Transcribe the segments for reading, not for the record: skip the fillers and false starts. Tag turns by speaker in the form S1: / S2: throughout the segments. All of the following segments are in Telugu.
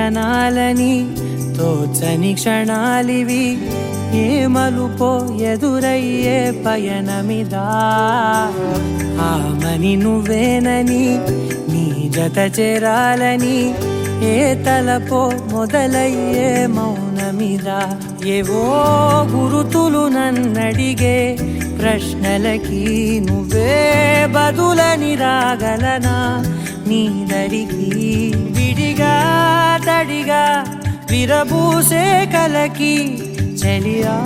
S1: పయనాలని తోచని క్షణాలివి ఏ మలుపో ఎదురయ్యే పయనమిదా ఆమని నువ్వేనని నీ జత చేరాలని ఏ తలపో మొదలయ్యే మౌనమిదా ఏవో గురుతులు నన్నడిగే ప్రశ్నలకి నువ్వే బదులని రాగలనా నీ దరికి విడిగా తడిగా విరబూసే కలకి చలియా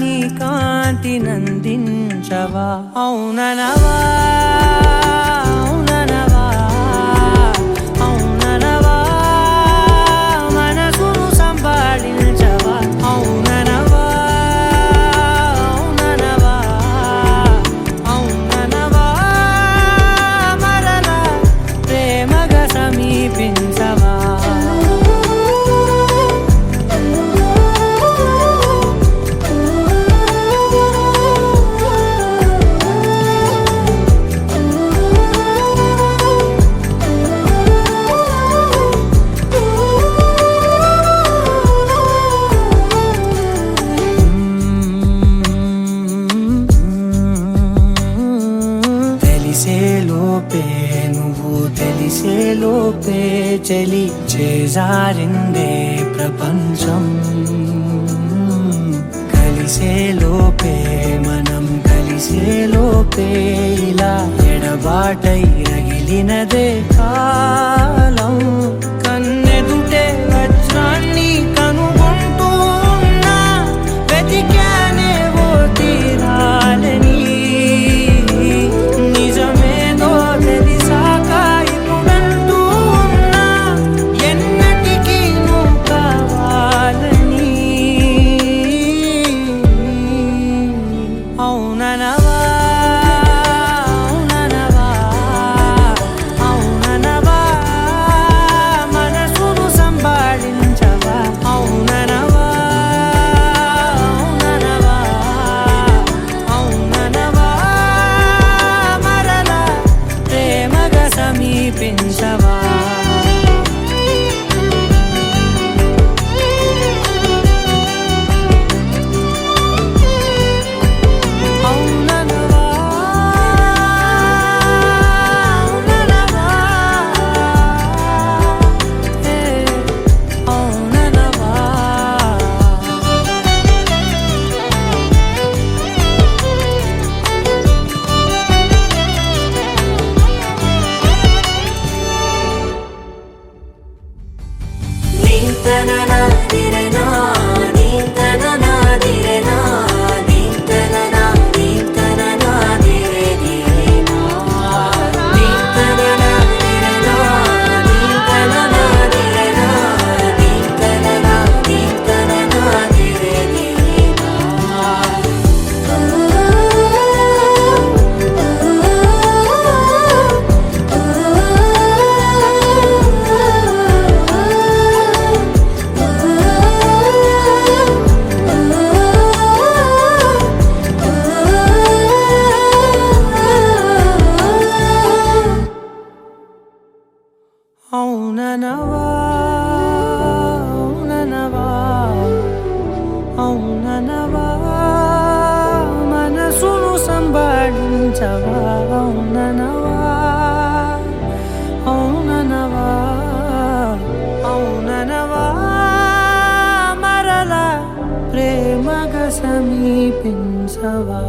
S1: నీ కాంతి నందించవా అవుననవా అవుననవా అవుననవా మనసును సంభాళించవా అవుననవా అవుననవా అవుననవా మరలా ప్రేమగా సమీపించవా తెలిసేలోపే చలి చేజారిందే ప్రపంచం కలిసేలోపే మనం కలిసేలోపే ఇలా ఎడబాటై రగిలినదే కాలం కన్నెదుటే వజ్రాన్ని కనుగొంటూ ఉన్నా వెతికానే ఓ తీరాలని అవుననవా మనసును సంభాళించవా అవుననవా అవుననవా అవుననవా మరలా ప్రేమగా సమీపించవా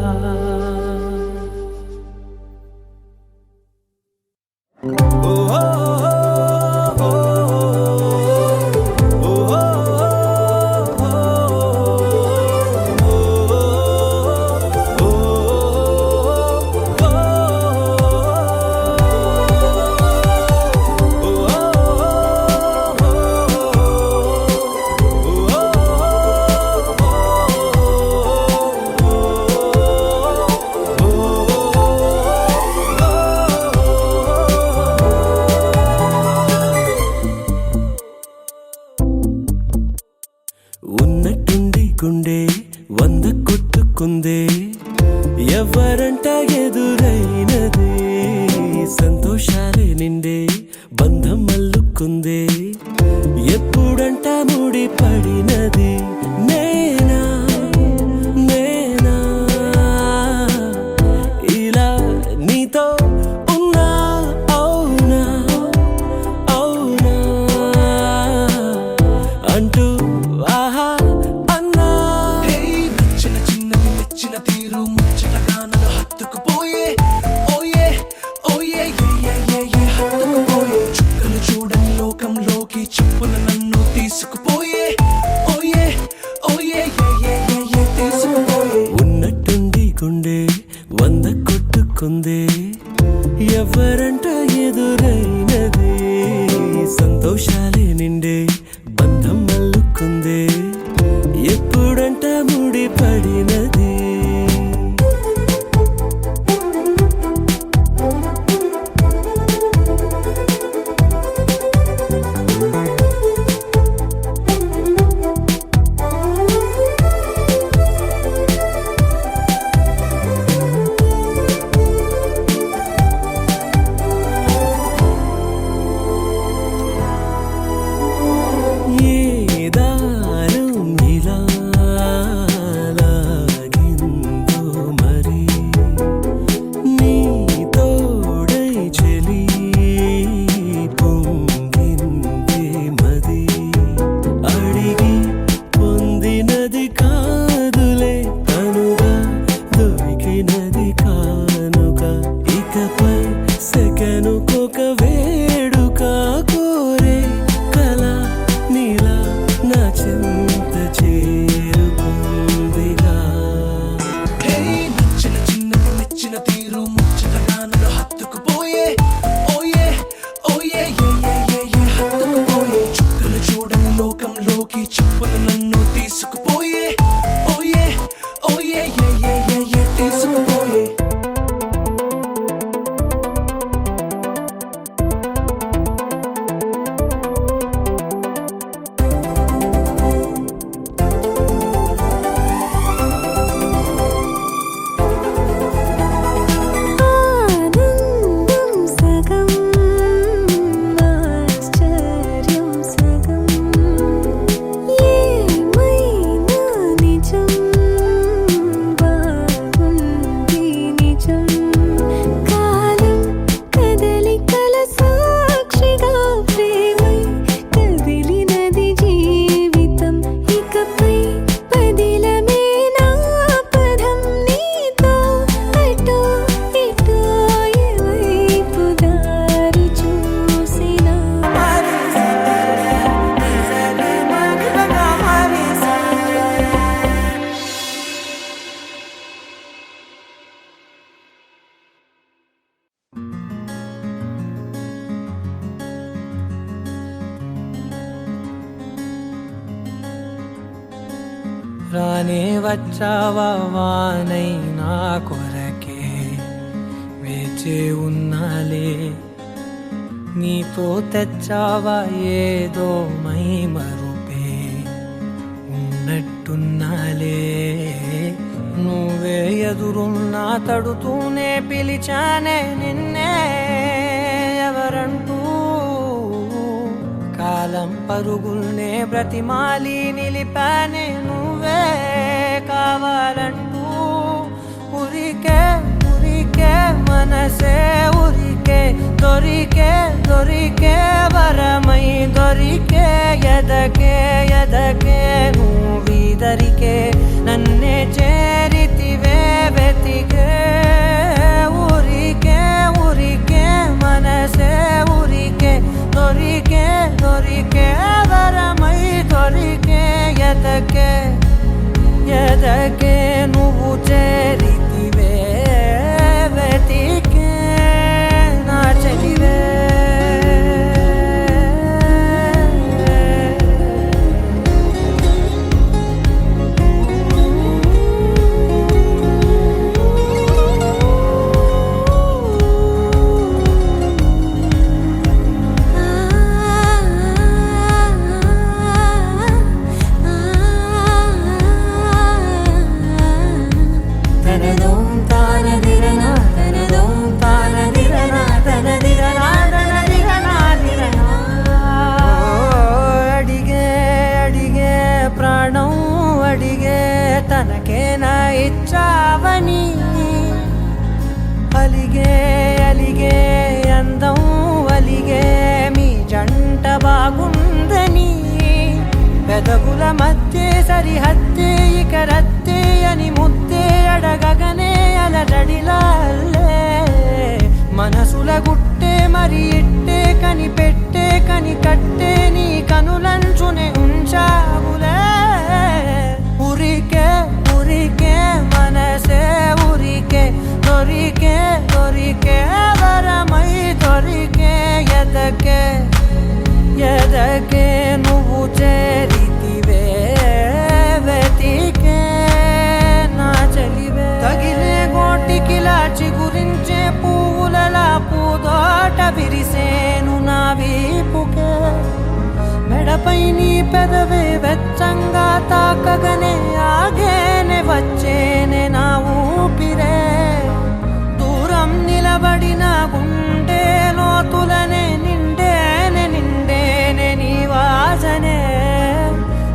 S1: గుండె వంద కొట్టుకుందే ఎవరంట ఎదురైనదే సంతోషాలే నిండే బంధం అల్లుకుందే ఎవరంట ఎదురైనది సంతోషాలే నిండే బంధం మల్లుకుందే ఎప్పుడంట ముడిపడినది
S2: రానే వచ్చావా వానై నా కొరకే వేచే ఉన్నాలే నీతో తెచ్చావా ఏదో మై మరుపే ఉన్నట్టున్నాలే నువ్వే ఎదురున్నా తడుతూనే పిలిచానే నిన్నే ఎవరంటూ కాలం పరుగుల్నే బ్రతిమాలి నిలిపానే నువ్వే కావాలంటూ ఉరికే ఉరికే మనసే ఉరికే దొరికే దొరికే వరమై దొరికే ఎదకే ఎదకే నువ్విదరికే నన్నే చేరితివే వెతికే ఉరికే ఉరికే మనసే ఉరికే దొరికే దొరికే వరమై దొరికే ఎదకే ఎదకే నువ్వు చేరితివే వెతికే నా చెలివే తనకేనా ఇచ్చావని అలిగే అలిగే అందం అలిగే మీ జంట బాగుందని పెదవుల మధ్య సరిహద్దే ఇక రద్దే అని ముద్దే అడగగనే అలజడిలాల్లే మనసుల గుట్టే మరి ఇట్టే కనిపెట్టే కని కట్టే నీ కనులంచునే ఉంచావులే ఉరికే ఉరికే మనసే ఉరికే దొరికే దొరికే వర ఎదకే నువ్వు చేరితివే వెతికే నా చెలివే తగిలే గోటికిలా చిగురించే పువ్వులలా పూదోట విరిసేను నా వీపుకే మెడపై నీ పెదవే వెచ్చంగా తాకగనే ఆగేనే వచ్చేనే నా ఊపిరే దూరం నిలబడిన గుండె లోతులనే నిండేనే నీ వాసనే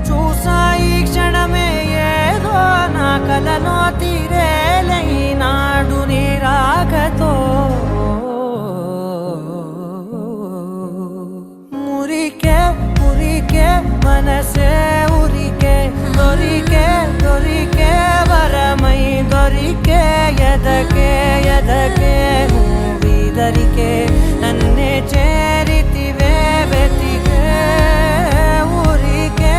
S2: చూసా ఈ క్షణమే ఏదో నా కలలో తీరేలే నాడు నీ రాకతో మురికే మనసే ఉరికే దొరికే వరమై దొరికే ఎదకే నువ్విదరికే నన్నే చేరితివే వెతికే ఊరికే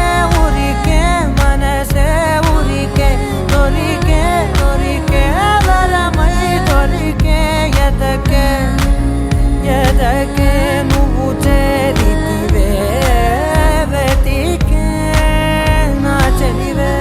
S2: మనసే ఉరికే దొరికే వరమై దొరికే ఎదకే నువ్వు చేరితివే వెతికే నా చెలివే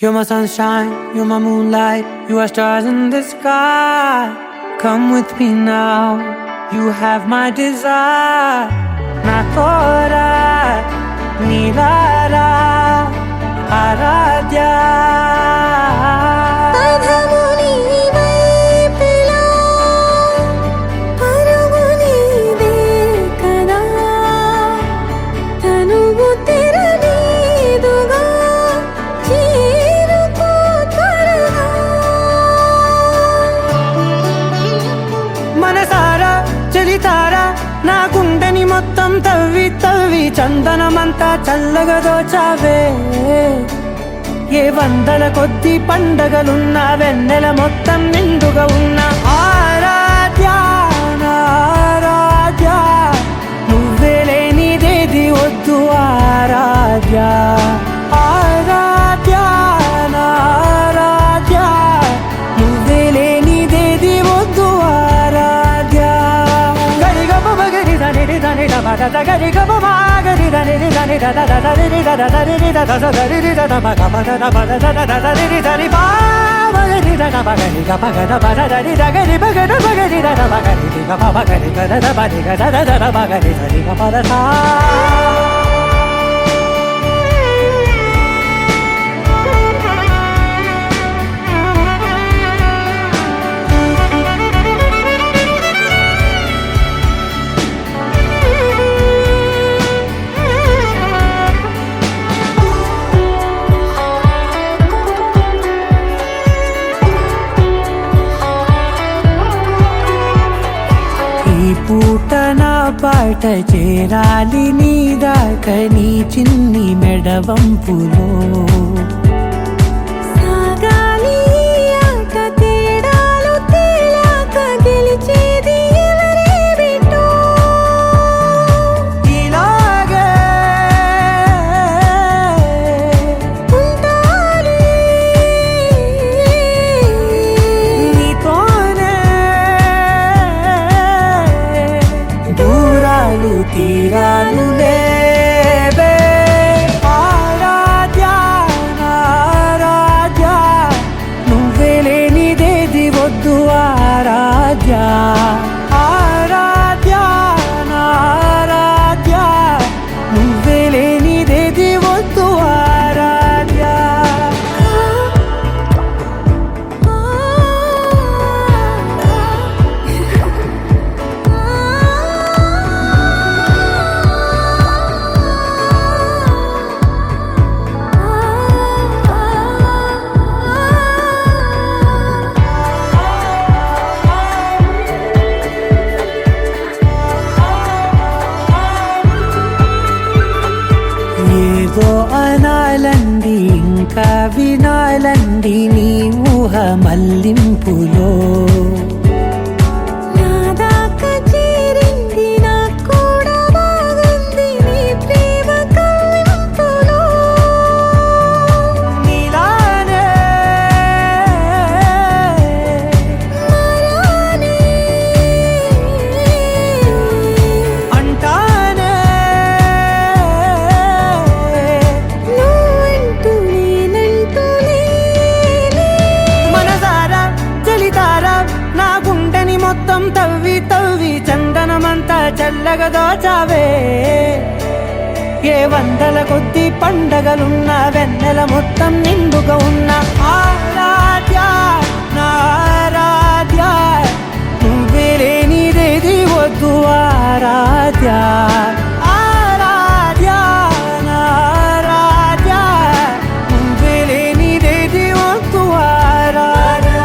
S2: You're my sunshine, you're my moonlight, you are stars in the sky. Come with me now, you have my desire. Na tora, nilara, aradhya. నా గుండెని మొత్తం తవ్వి చందనమంతా చల్లగా దోచావే ఏ వందల కొద్ది పండగలున్న వెన్నెల మొత్తం నిండుగా ఉన్న ఆరాధ్య నువ్వే లేనిదేది వద్దు ఆరాధ్య నువ్వే లేనిదేది వద్దు ఆరాధ్య గరి గమ గరి దని దని దని పూట నా పాట చేరాలి నీ దాకా నీ చిన్ని మెడవంపులో
S3: సాగాలి ఆట తేడాలు తేలాక గెలిచేది ఎవరే బిడ్డో
S2: ఇలాగే
S3: ఉంటాలి
S2: నీతోనే దూరాలు తీరాలు లేవే ఆరాధ్య ఉంది నీ ఊహ మల్లింపులో.
S3: నా దాకా చేరింది నాకు కూడా బాగుంది నీ ప్రేమ కవ్వింపులో.
S2: నీలానే
S3: మారానే
S2: అంటానే
S3: నువ్వంటూ నేనంటూ లేనే.
S2: మనసారా చలితారా నా గుండెని మొత్తం తవ్వి తవ్వి చందనమంతా చల్లగా దోచావే. ఏ వందల కొద్ది పండగలున్న వెన్నెల మొత్తం నిండుగా ఉన్న ఆరాధ్య నా ఆరాధ్య నువ్వే లేనిదేది వద్దు ఆరాధ్య. ఆరాధ్య నా ఆరాధ్య నువ్వే లేనిదేది వద్దు ఆరాధ్య.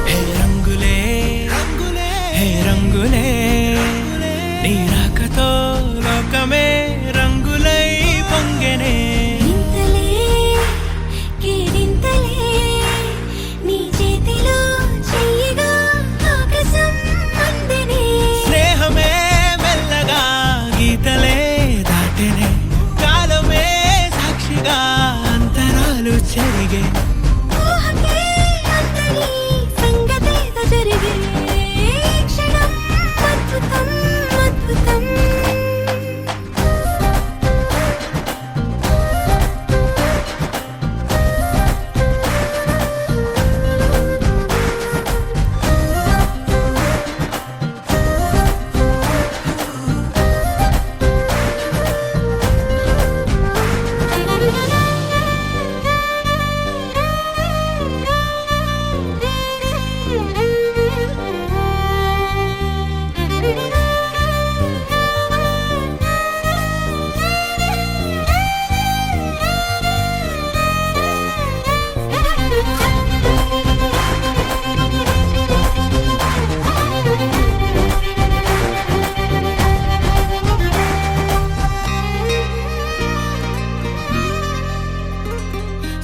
S1: హే రంగులే హే రంగులే నీ రాకతో లోకమే రంగులై పొంగెనే.
S3: ఇంతలే కేరింతలే నీ చేతిలో చెయ్యగా ఆకాశం అందెనే.
S1: స్నేహమే మెల్లగా గీతలే దాటెనే. కాలమే సాక్షిగా అంతరాలు చెరిగే.
S3: ఊహకే అందని సంగతేదో జరిగే. క్షణం అద్భుతం అద్భుతం.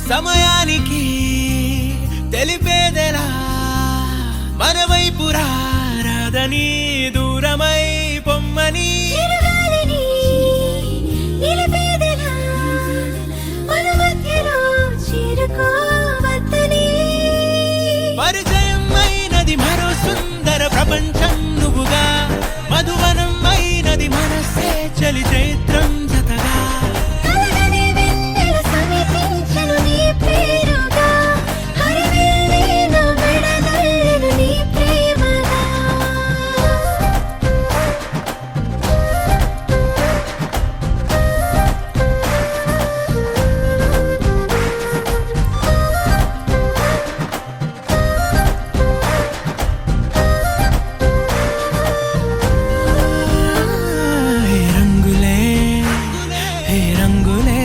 S1: సమయానికి తెలిపేదెలా మన వైపు రాదని దూరమై పొమ్మని.
S3: చిరుగాలిని నిలిపేదెలా మన మధ్యలో చేరుకోవద్దని.
S1: పరిచయం అయినది మరో సుందర ప్రపంచం నువ్వుగా. మధువనం అయినది మనసే చలి చైత్రం జతగా.
S3: కలగని వెన్నెల సమీపించెను నీ పేరుగా. హరివిల్లే నా మెడలల్లెను నీ ప్రేమగా.
S1: హే రంగులే హే రంగులే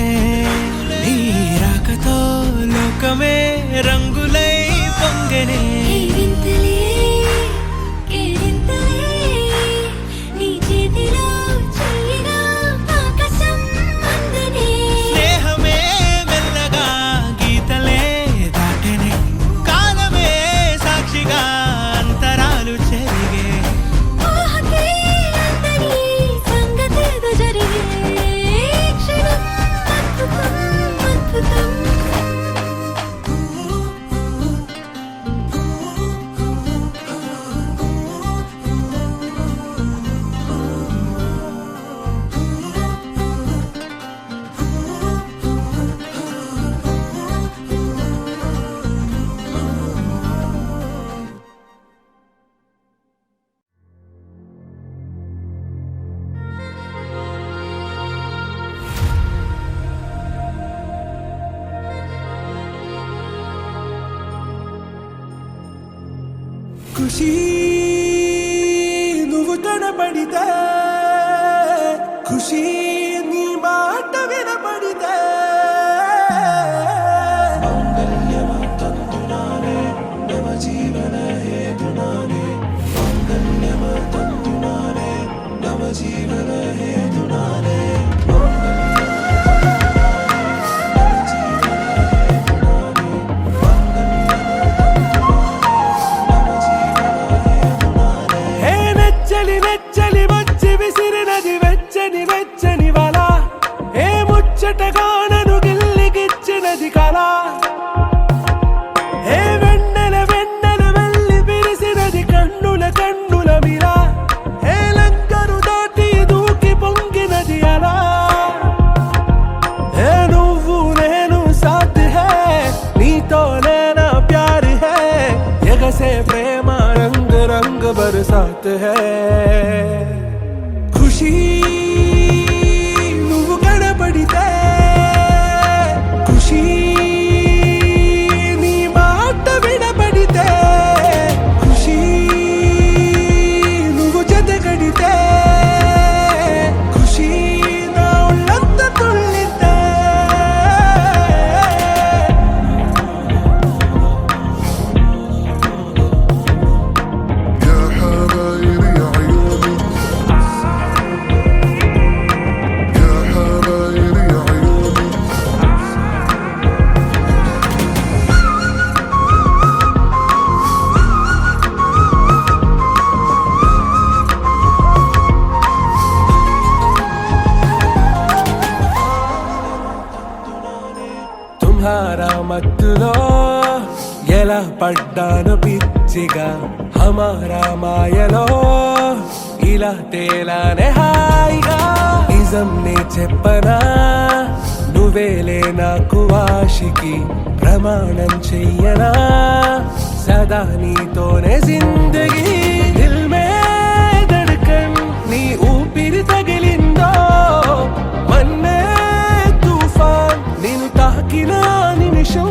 S1: నీ రాకతో లోకమే రంగులై పొంగెనే.
S3: ఈ వింతలే కేరింతలే నీ చేతిలో చెయ్యగా ఆకాశం అందెనే.
S1: స్నేహమే మెల్లగా గీతలే దాటెనే. కాలమే సాక్షిగా అంతరాలు చెరిగే.
S3: ఊహకే అందని సంగతేదో జరిగే. క్షణం అద్భుతం అద్భుతం.
S1: ఖుషీ నువ్వు కనబడితే ఖుషీ నీ మాట వినబడితే నెచ్చలి వచ్చి విసిరినది వెచ్చని వెచ్చని వల ఏ ముచ్చటగానను గిల్లిగిచ్చినది కళ ఏ వెన్నెల వెళ్ళి విరిసినది కన్నుల మిల ఏ లంకరు దాటి దూకి పొంగినది అలా ఏ నువ్వు నేను సాథ్ హై నీతోనే నా ప్యార్ హై ఎగసే ప్రేమ రంగ్ రంగ్ బరసాత్ హై ఖుషీ నువ్వు కనబడితే ఖుషీ నీ మాట వినబడితే ఖుషీ నువ్వు జతగడితే ఖుషీ నా ఒళ్ళంత తుళ్ళితే తుమ్హారా మత్తులో ఎలా పడ్డాను పిచ్చిగా హమారా మాయలో ఇలా తేలానే హాయిగా నిజం నే చెప్పనా నువ్వేలే నాకు ఆశికి ప్రమాణం చెయ్యనా సదా నీతోనే జిందగీ దిల్ మే ధడ్కన్ నీ ఊపిరి తగిలిందో మన్నే తుఫాన్ నిన్ను తాకిన నిమిషం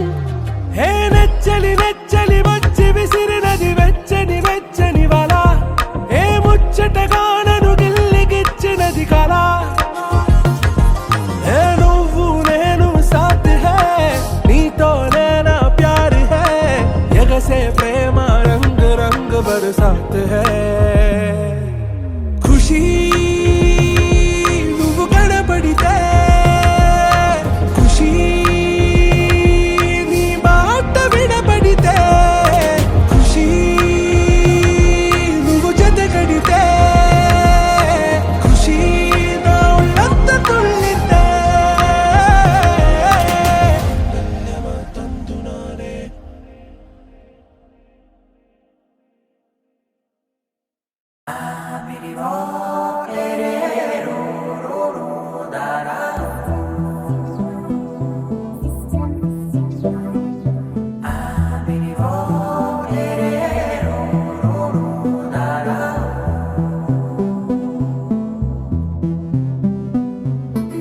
S1: హే నెచ్చలి వచ్చి విసిరినది వెచ్చని వెచ్చని వల ఏ ముచ్చటగానను గిల్లిగిచ్చినది కళ ఏ నువ్వు నేను సాథ్ హై నీతోనే నా ప్యార్ హై ఎగసే ప్రేమ రంగ్ రంగ్ బరసాత్ హై ఖుషీ నువ్వు కనబడితే ఖుషీ నీ మాట వినబడితే ఖుషీ నువ్వు జతగడితే ఖుషీ నా ఒళ్ళంత తుళ్ళితే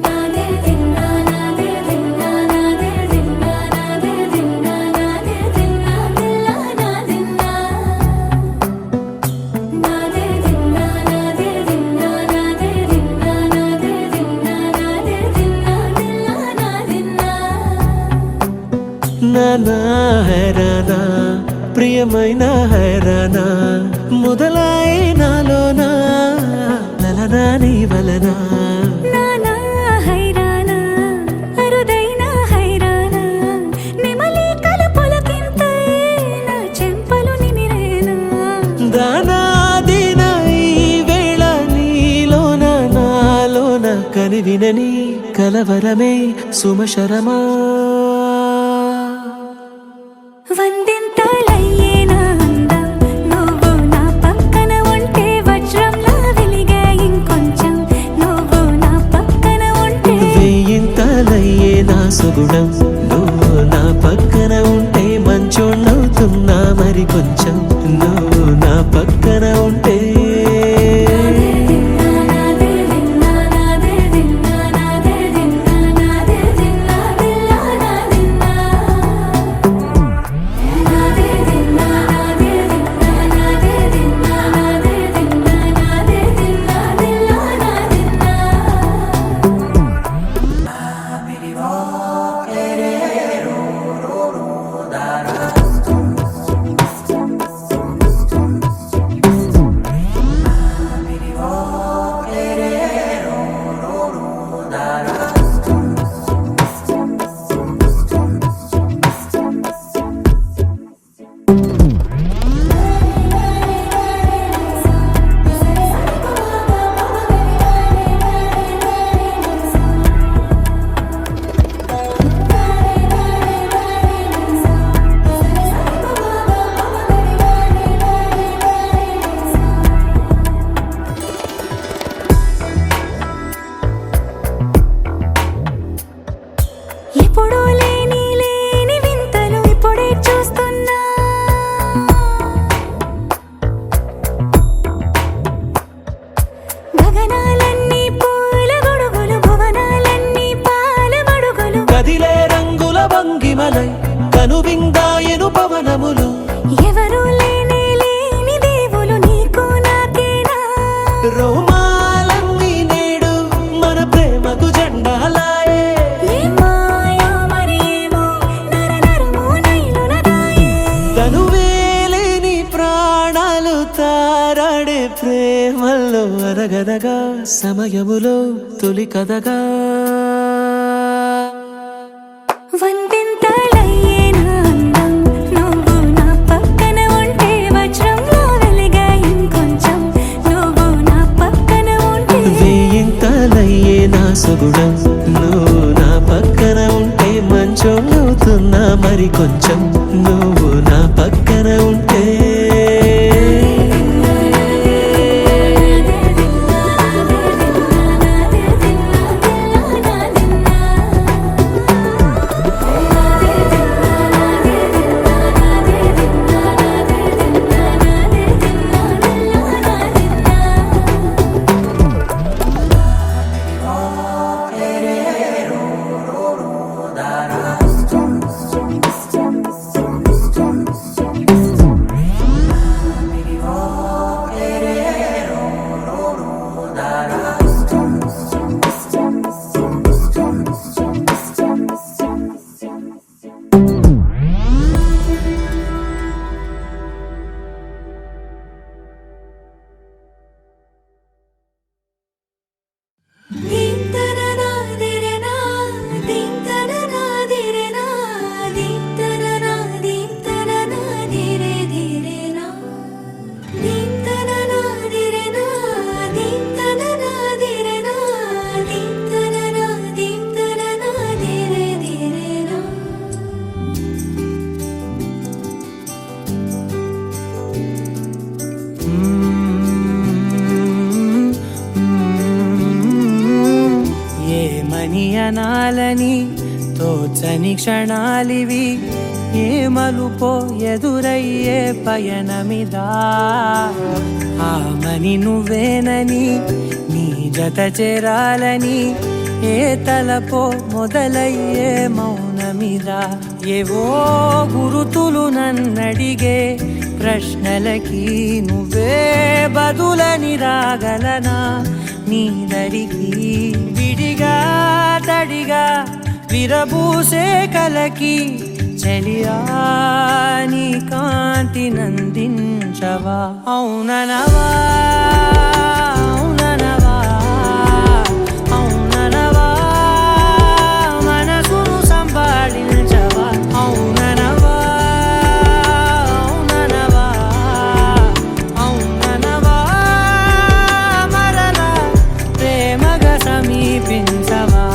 S3: నాదే దిన్నా నాదే దిన్నా నాదే దిన్నా నాదే దిన్నా నాదే దిన్నా దిల్లా నాదిన్నా నాదే దిన్నా నాదే దిన్నా నాదే దిన్నా నాదే దిన్నా నాదే దిన్నా దిల్లా నాదిన్నా
S1: నానా హైరానా ప్రియమైన హైరానా మొదలై నాలోనా లలనా నీ వలనా
S3: నానా హైరానా అరుదైన హైరానా నెమలి కలుపులకింతై నా చెంపలు నిమిరేనా
S1: దానాదిన ఈ వేళ నీలోన నాలోన కనివినని కలవరమే సుమశరమా
S3: వందింతలయ్యేనా అందం నువ్వు నా పక్కన ఉంటే వజ్రంలా వెలిగే ఇంకొంచెం నువ్వు నా పక్కన ఉంటే
S1: వేయింతలయ్యే నా సుగుణం నువ్వు నా పక్కన ఉంటే మంచోళ్ళవుతున్నా మరి కొంచెం నువ్వు నా పక్కన ఉంటే
S3: నాదే దిన్నా నాదే దిన్నా నాదే దిన్నా నాదే దిన్నా దిల్లా నాదిన్నా నాదే దిన్నా నాదే దిన్నా నాదే
S1: భంగిమలై కనువిందాయను పవనములు
S3: ఎవరు లేని దేవులు నీకు నాకేనా
S1: రోమాలన్నీ నేడు మన ప్రేమకు జెండాలాయే
S3: మాయా మరేమో నరనరమో నైలునదాయే
S1: తనువేలేని ప్రాణాలు తారాడే ప్రేమల్లో అనగనగా సమయములో తొలి కథగా
S3: వందెంతలయ్యేనా అందం నువ్వు నా పక్కన ఉంటే వజ్రంలో వెలిగా ఇంకొంచెం నువ్వు నా పక్కన ఉంటే
S1: వేయింతలయ్యే నా సుగుణం నువ్వు నా పక్కన ఉంటే మంచం అవుతున్నా మరి కొంచెం నువ్వు నా పక్కన ఉంటే
S2: అనాలని తోచని క్షణాలివి ఏ మలుపో ఎదురయ్యే పయనమిదా ఆమని నువ్వేనని నీ జత చేరాలని ఏ తలపో మొదలయ్యే మౌనమిదా ఏవో గురుతులు నన్నడిగే ప్రశ్నలకి నువ్వే బదులని రాగలనా నీ దరికి విడిగా తడిగా విరబూసే కలకి చలియా నీ కాంతి నందించవా అవుననవా అవుననవా అవుననవా మనసును సంభాళించవా అవుననవా అవుననవా అవుననవా మరలా ప్రేమగా సమీపించవా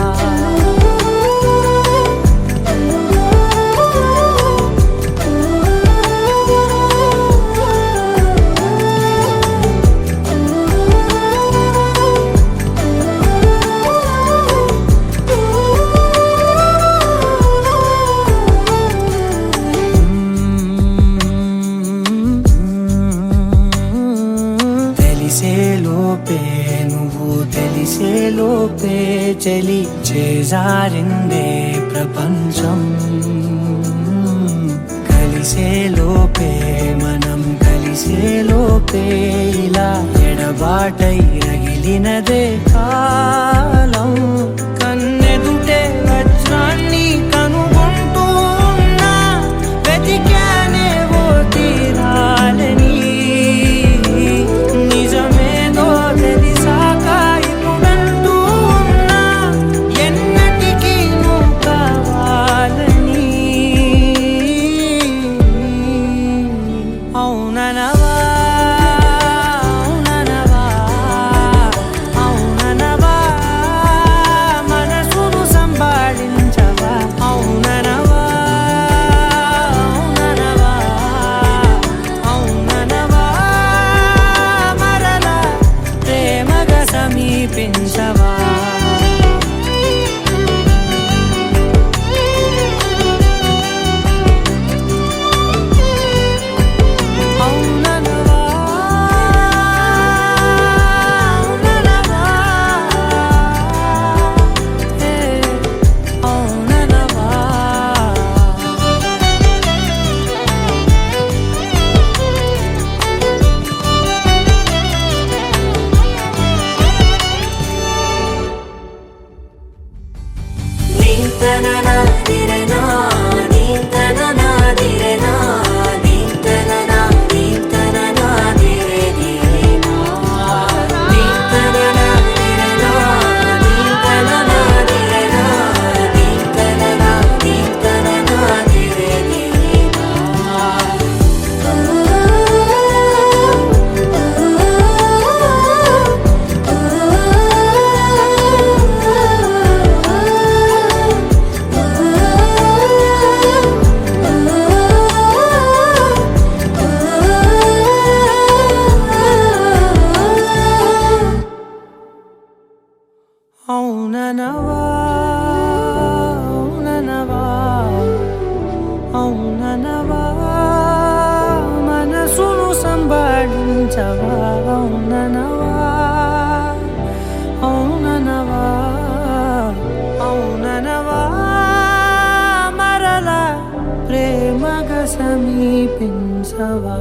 S2: తెలిసేలోపే చలి చేజారిందే ప్రపంచం కలిసేలోపే మనం కలిసేలోపే ఇలా ఎడబాటై రగిలినదే కాలం కన్నెదుటే వజ్రాన్ని కనుగొంటూ ఉన్నా వెతికానే ఓ తీరాలని నిజమేదో తెలిసాక ఇప్పుడంటూ ఉన్నా ఎన్నటికీ నువ్వు కావాలని అవుననవా అవుననవా అవుననవా పెంచవా అవుననవా అవుననవా అవుననవా మరలా ప్రేమగా సమీపించవా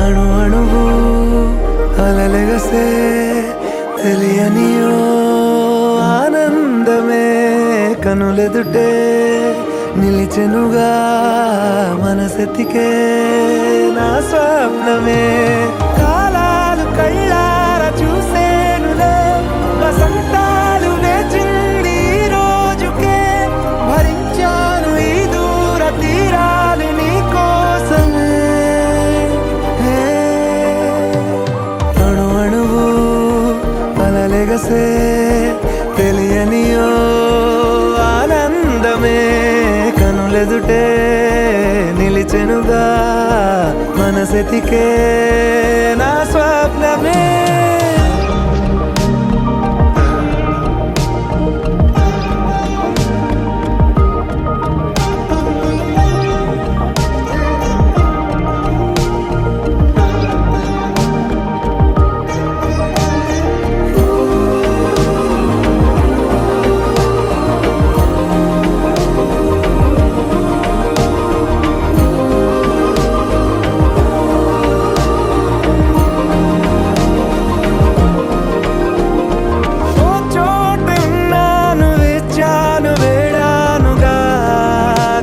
S2: అణు అణువు అలలెగసే తెలియనియో ఆనందమే కనులెదుటే నిలిచెనుగా మనసెతికే నా స్వప్నమే కాలాలు కళ్ళార చూసేనులే వసంతాలు వేచింది ఈ రోజుకే భరించాను ఈ దూర తీరాలు నీ కోసమే అణు అణువు అలలెగసే తెలియనియో ఆనందమే కనులెదుటే నిలిచెనుగా మనసెతికే నా స్వప్నమే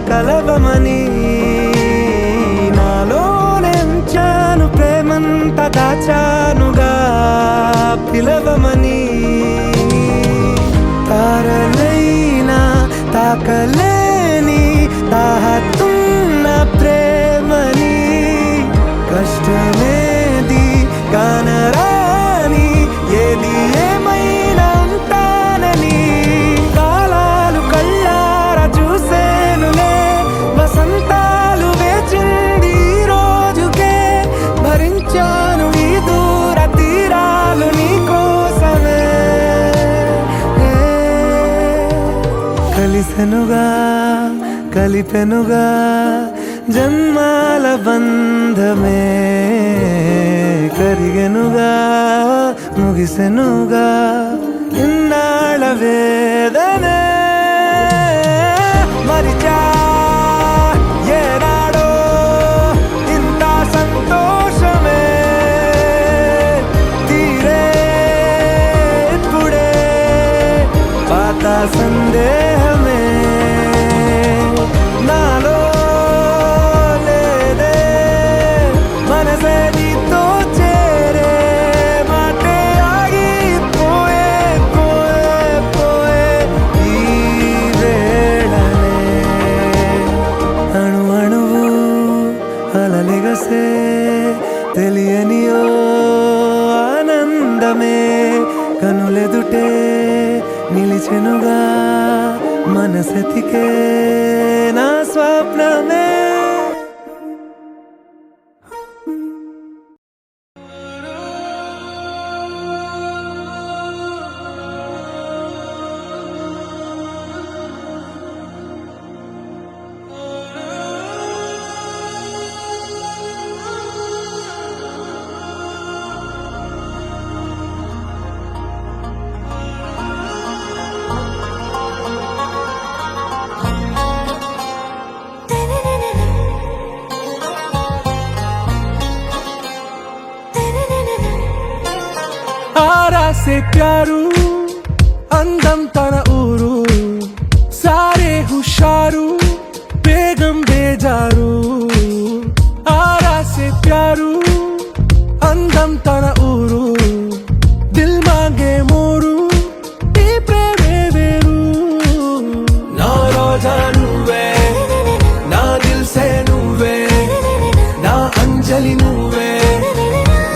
S2: కలవమని నాలోనెంచాను ప్రేమంత దాచానుగా పిలవమని తారలైనా తాకలేని తాహతున్న ప్రేమని కష్టమేది కానరాని ఏది ఏమైనా ఉంటానని కాలాలు కళ్ళార చూసేనులే వసంతాలు వేచింది ఈ రోజుకే భరించాను ఈ దూర తీరాలు నీ కోసమే కలిసెనుగా కలిపెనుగా జన్మాల బంధమే కరిగెనుగా ముగిసెనుగా ఇన్నాళ్ళ వేదనే మరిచా ఏనాడో ఇంత సంతోషమే తీరే ఇప్పుడే పాత సందేహమే నాలో లేదే మనసే నీతో చేరే మాటే ఆగిపోయే పోయే పోయే ఈ వేళనే అణు అణువు అలలెగసే తెలియనియో ఆనందమే కనులెదుటే నిలిచెనుగా మనసెతికే నా స్వప్నమే
S1: से प्यारू అందం తన ఊరు సారే హుషారు బేగం బేజారు ఆరా से प्यारू అందం తన ఊరు దిల్ మాంగే మోరు ఈ ప్రేమే వేరు నా రోజా నువ్వే నా దిల్ సే నువ్వే నా అంజలి నువ్వే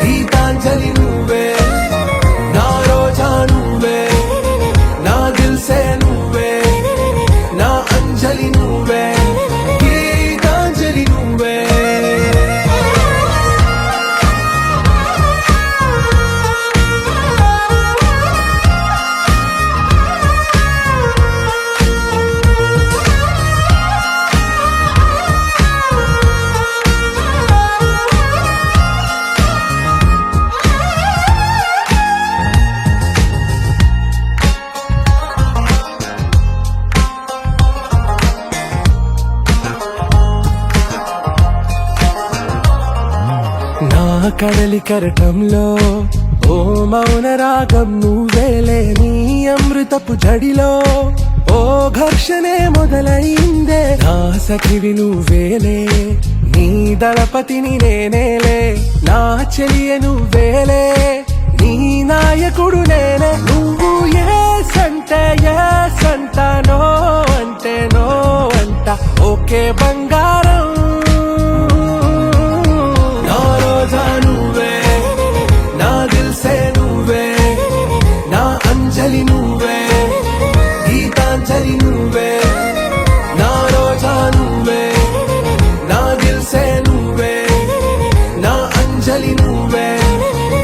S1: గీతాంజలి నువ్వే నా రోజా నువ్వే నా దిల్ సే నువ్వే నా అంజలి నువ్వే గీతాంజలి నువ్వే నా కడలి కరటంలో ఓ మౌన రాగం నువ్వేలే నీ అమృతపు జడిలో ఓ ఘర్షణే మొదలైందే నా సఖివి నువ్వేలే నీ దళపతిని నేనేలే నా చెలియ నువ్వేలే నీ నాయకుడు నేనే నువ్వు ఏ సంట నో అంటే నో అంట ఓకే బంగారం నా రోజా నువ్వే నా దిల్ సే నువ్వే నా అంజలి నువ్వే గీతాంజలి నువ్వే నా రోజా నువ్వే నా దిల్ సే నువ్వే నా అంజలి నువ్వే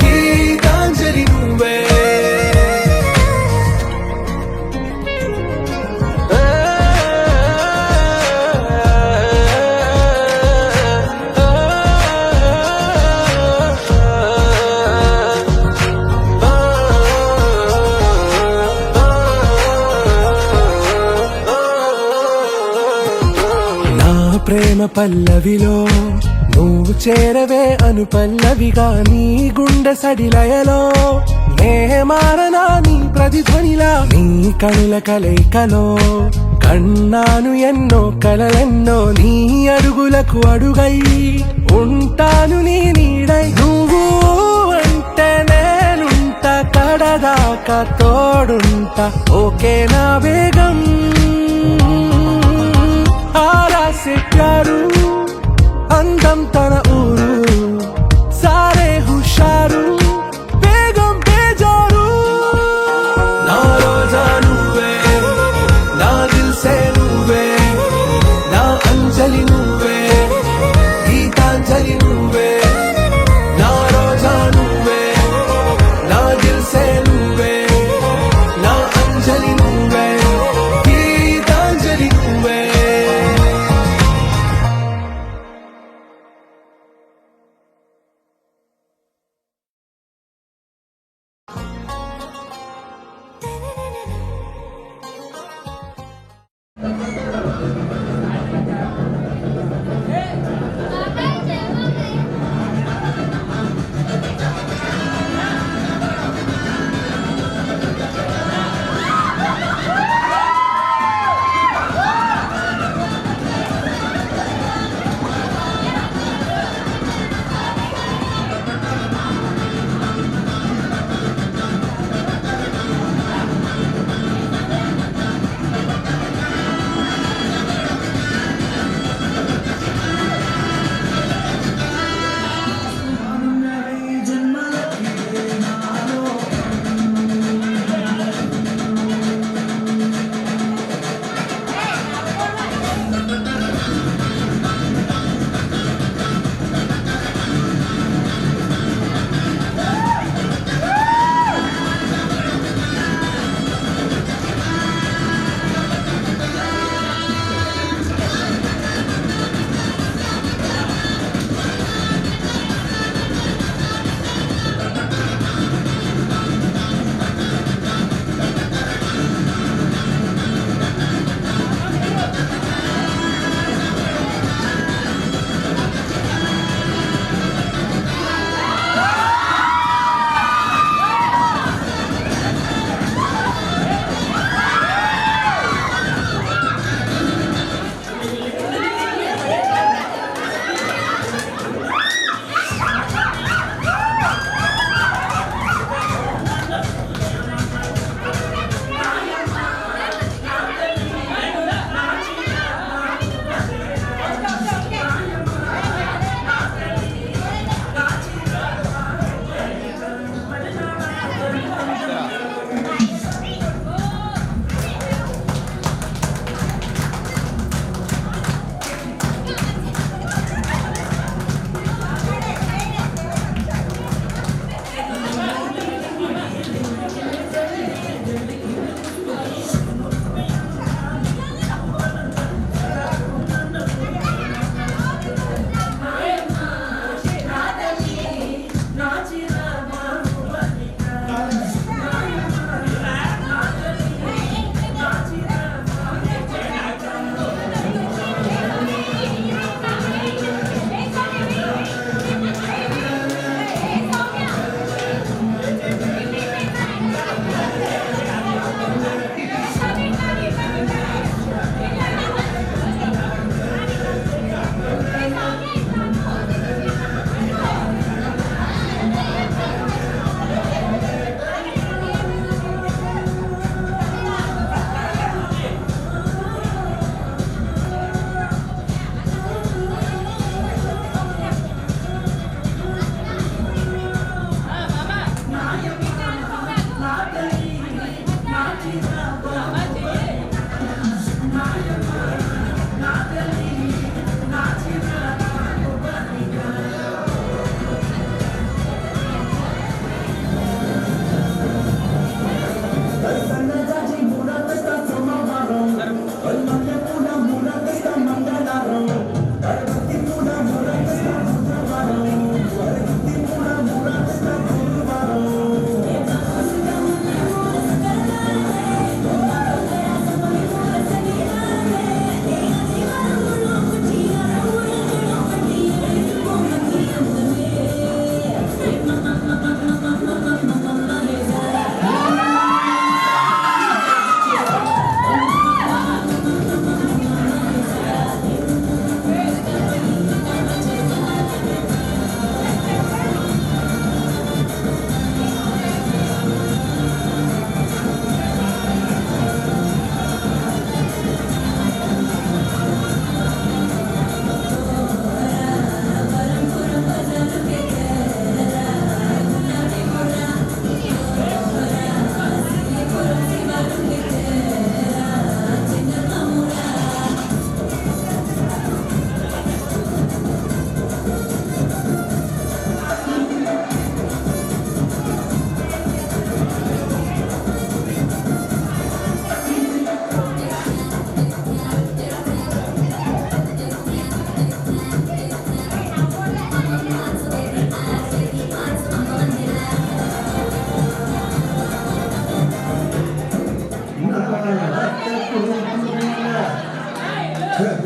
S1: గీతాంజలి నువ్వే నా ప్రేమ పల్లవిలో నువ్వు చేరవే అను పల్లవిగా నీ గుండె సడిలయలో నే మారనా నీ ప్రతిధ్వనిలా నీ కనుల కలయికలో కన్నాను ఎన్నో కలలెన్నో నీ అడుగులకు అడుగై ఉంటాను నీ నీడై నువ్వు అంటే నేనుంట కడదాకా తోడుంట ఓకే నా వేగం आरा से प्यारू అందం తన ఊరు సారే హుషారు బేగం బేజారు నా రోజా నువ్వే నా దిల్ సే నువ్వే నా అంజలి నువ్వే గీతాంజలి నువ్వే నా రోజా నువ్వే నా దిల్ సే నువ్వే నా అంజలి నువ్వే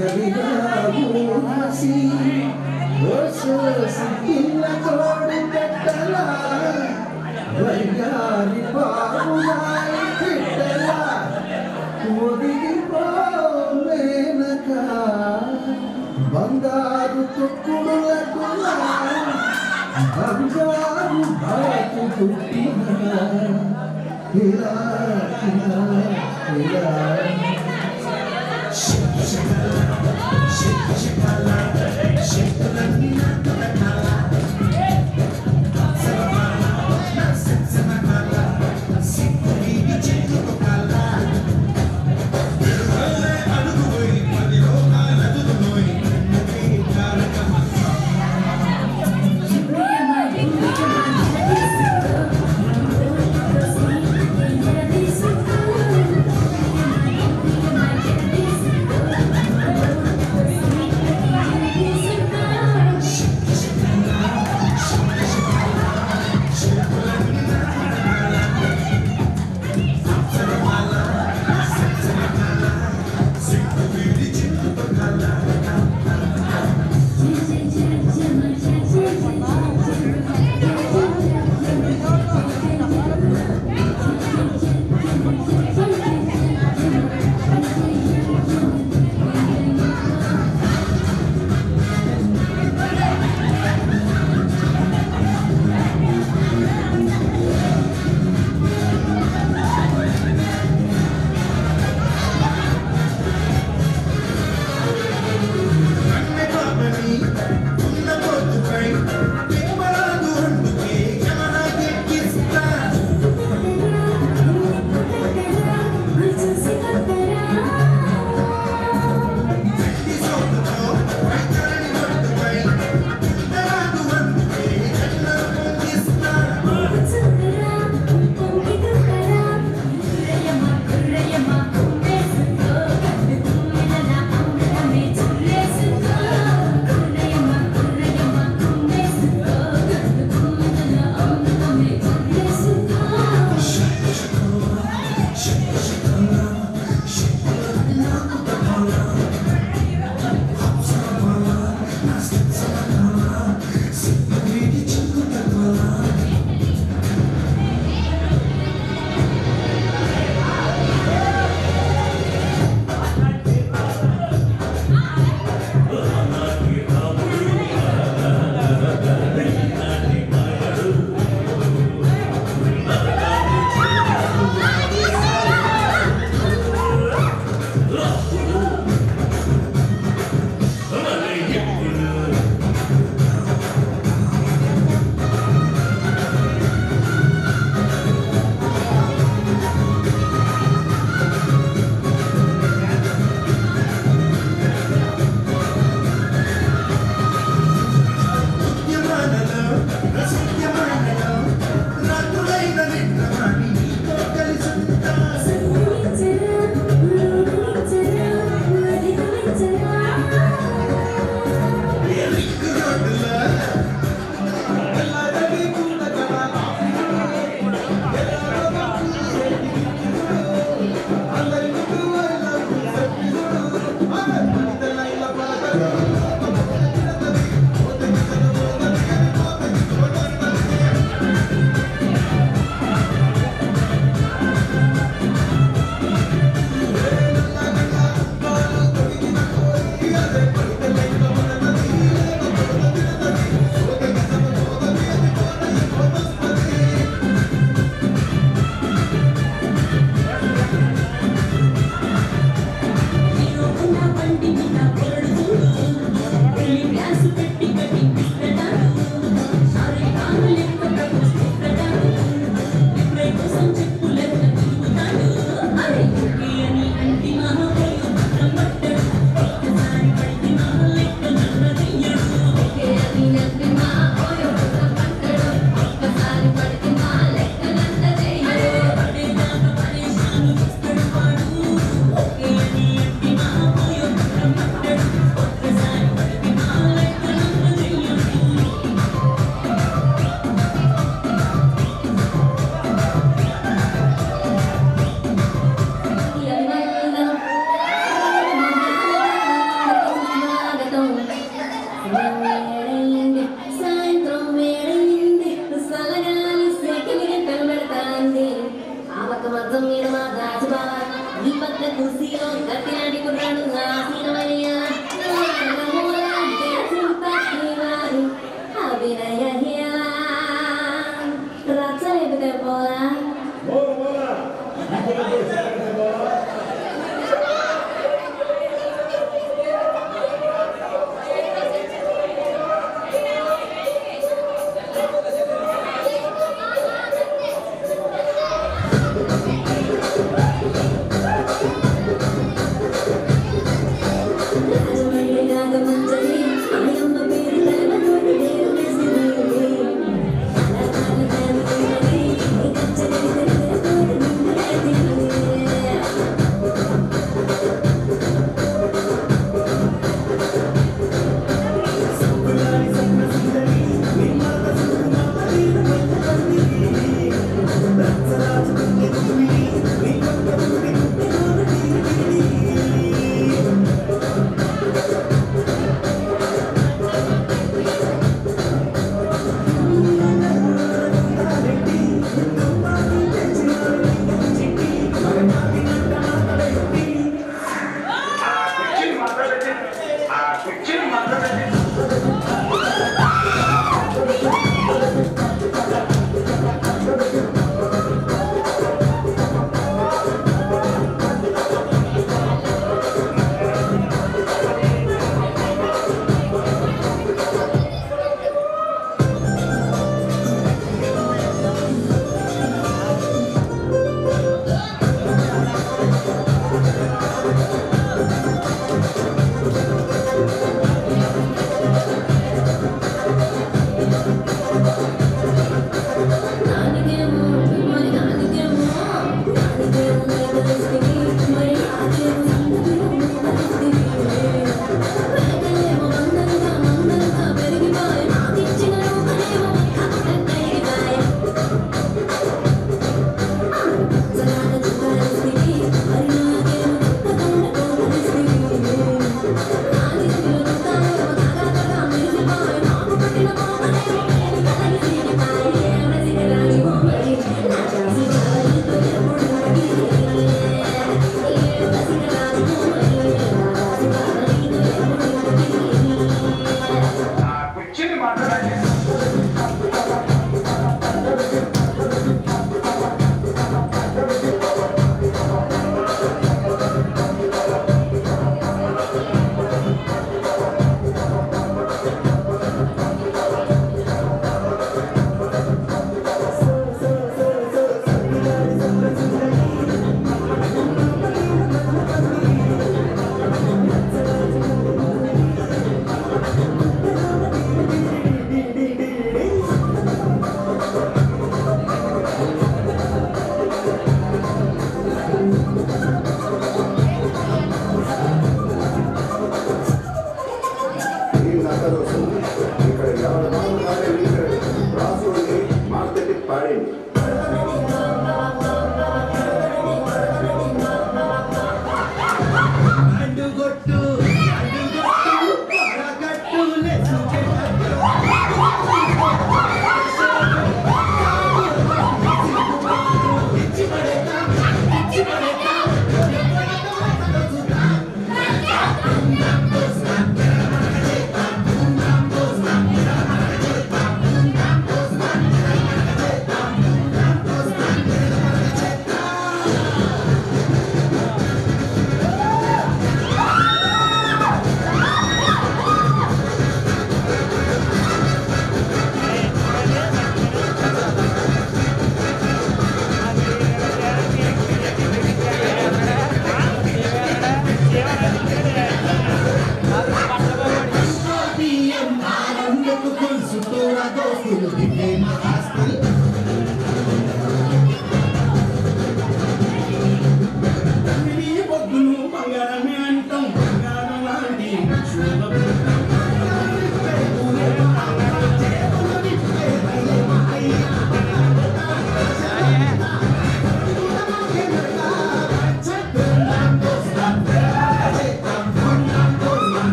S4: గదిగా ఊసి ఓసోసి పిల్ల తోడు పెట్టలా వయ్యారి బాబునాయి పెట్టలా ఒదిగిపోలేనక బంగారు తొక్కుడులకు బంగారు బాకు పుట్టిన ఇలా ఇలా ఇలా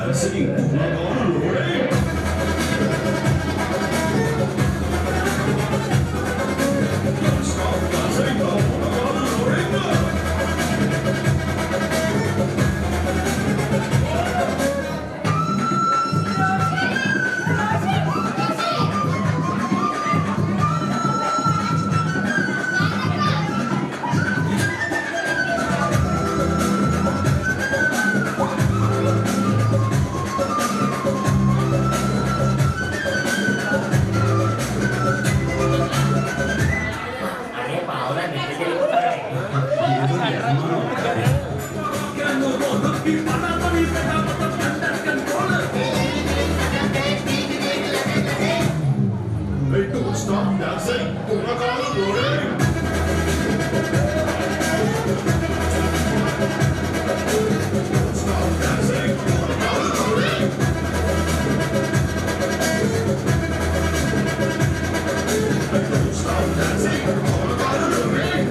S5: dancing, rolling. Don't stop dancing, rolling. Hey, don't stop dancing, rolling. Don't stop dancing, rolling. Hey, don't stop dancing, rolling.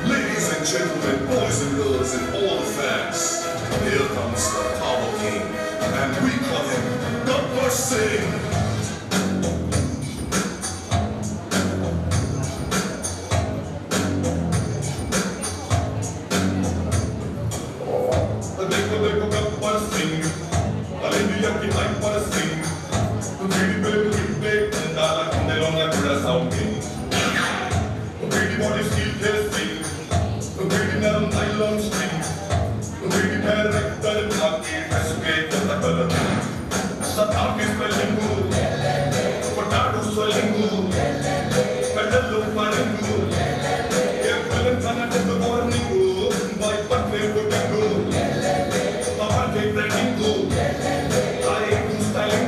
S5: Ladies and gentlemen, boys and girls, and all the fans, here comes the Power King, and we call him Gabbar Singh. देखो देखो गब्बर सिंह, अरे इंडिया की हाइपर सिंह, बेटी पे डाला कंडेलों में बड़ा साउंडिंग, बेटी बॉडी स्टील के सिंह, बेटी नरम नाइलॉन स्ट्रिंग, बेटी पैर रखकर भागी फैसुके जता कलर, सताकी स्पेलिंगू, पोटाटो स्पेलिंगू, पेडलो पारिंगू, ये फिल्म खाना जब वार्निंगू, बाई पर फेंको tengu. Breaking good, I am styling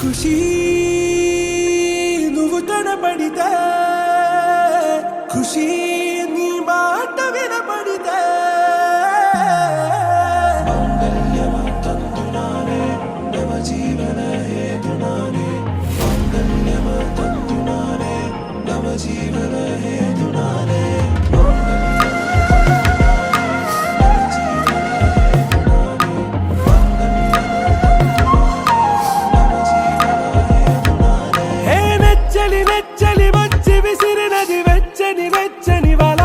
S1: ఖుషీ నువ్వు కనబడితే ఖుషీ నీ మాట వినబడితే నెచ్చలి వచ్చి విసిరినది వెచ్చని వెచ్చని వల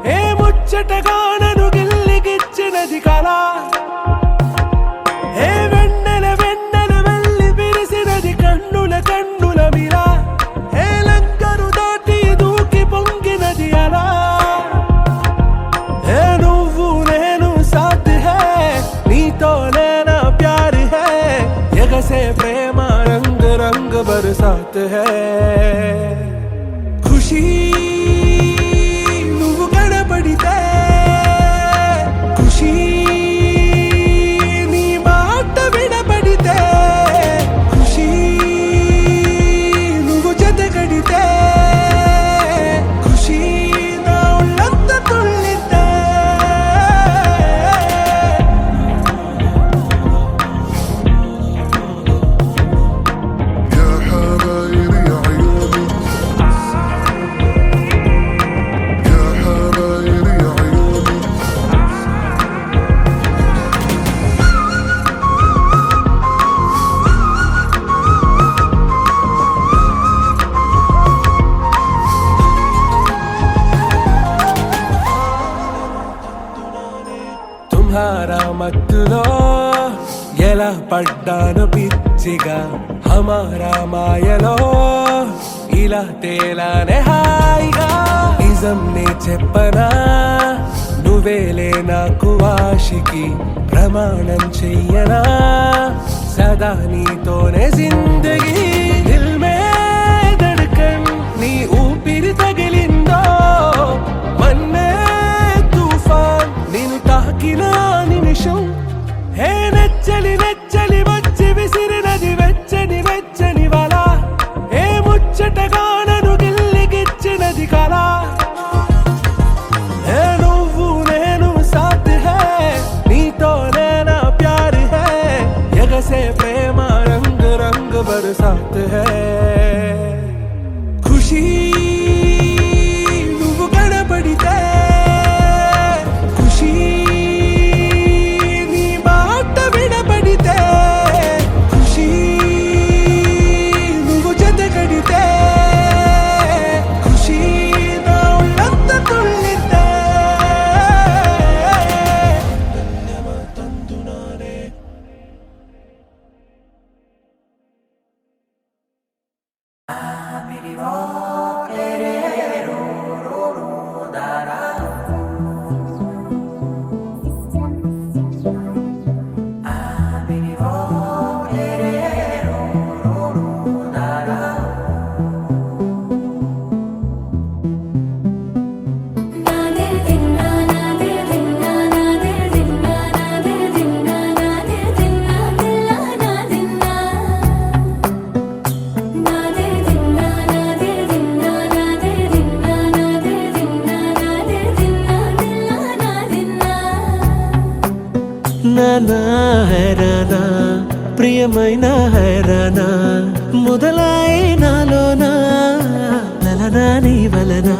S1: ఏ ముచ్చటగానను గిల్లిగిచ్చినది కళ ఏ వెన్నెల వెళ్ళి విరిసినది కన్నుల మిల ఏ లంకను దాటి దూకి పొంగినది అలా ఏ నువ్వు నేను సాథ్ హై నీతో లేనా ప్యార్ హై ఎగసే ప్రేమ రంగ్ రంగ్ బరసాత్ హై ఖుషీ నువ్వు కనబడితే ఖుషీ నీ మాట వినబడితే ఖుషీ నువ్వు జతగడితే ఖుషీ నా ఒళ్ళంత తుళ్ళితే
S5: يا حبايب يا عيوني يا حبايب يا عيوني
S1: తుమ్హారా మత్తులో ఎలా పడ్డాను పిచ్చిగా హమారా మాయలో ఇలా తేలానే హాయిగా నిజం నే చెప్పనా నువ్వేలే నాకు ఆశికి ప్రమాణం చెయ్యనా సదా నీతోనే జిందగీ దిల్ మే ధడ్కన్ నీ ఊపిరి తగిలిందో మన్నే తుఫాన్ నిన్ను తాకిన నిమిషం హే నెచ్చలి వచ్చి విసిరినది వెచ్చని వల ఏ ముచ్చటగానను గిల్లిగిచ్చినది కళ ఏ నువ్వు నేను సాథ్ హై నీతో లేనా ప్యార్ హై ఎగసే ప్రేమ రంగ్ రంగ్ బరసాత్ హై ఖుషీ నువ్వు కనబడితే ఖుషీ నీ మాట వినబడితే ఖుషీ నువ్వు జతగడితే ఖుషీ నా ఒళ్ళంత తుళ్ళితే
S3: నాదే దిన్నా నాదే దిన్నా నాదే దిన్నా నాదే దిన్నా నాదే దిన్నా దిల్లా నాదిన్నా నాదే దిన్నా నాదే దిన్నా నాదే దిన్నా నాదే దిన్నా నాదే దిన్నా దిల్లా నాదిన్నా
S6: నానా హైరానా ప్రియమైన హైరానా మొదలై నాలోనా లలనా నీ వలనా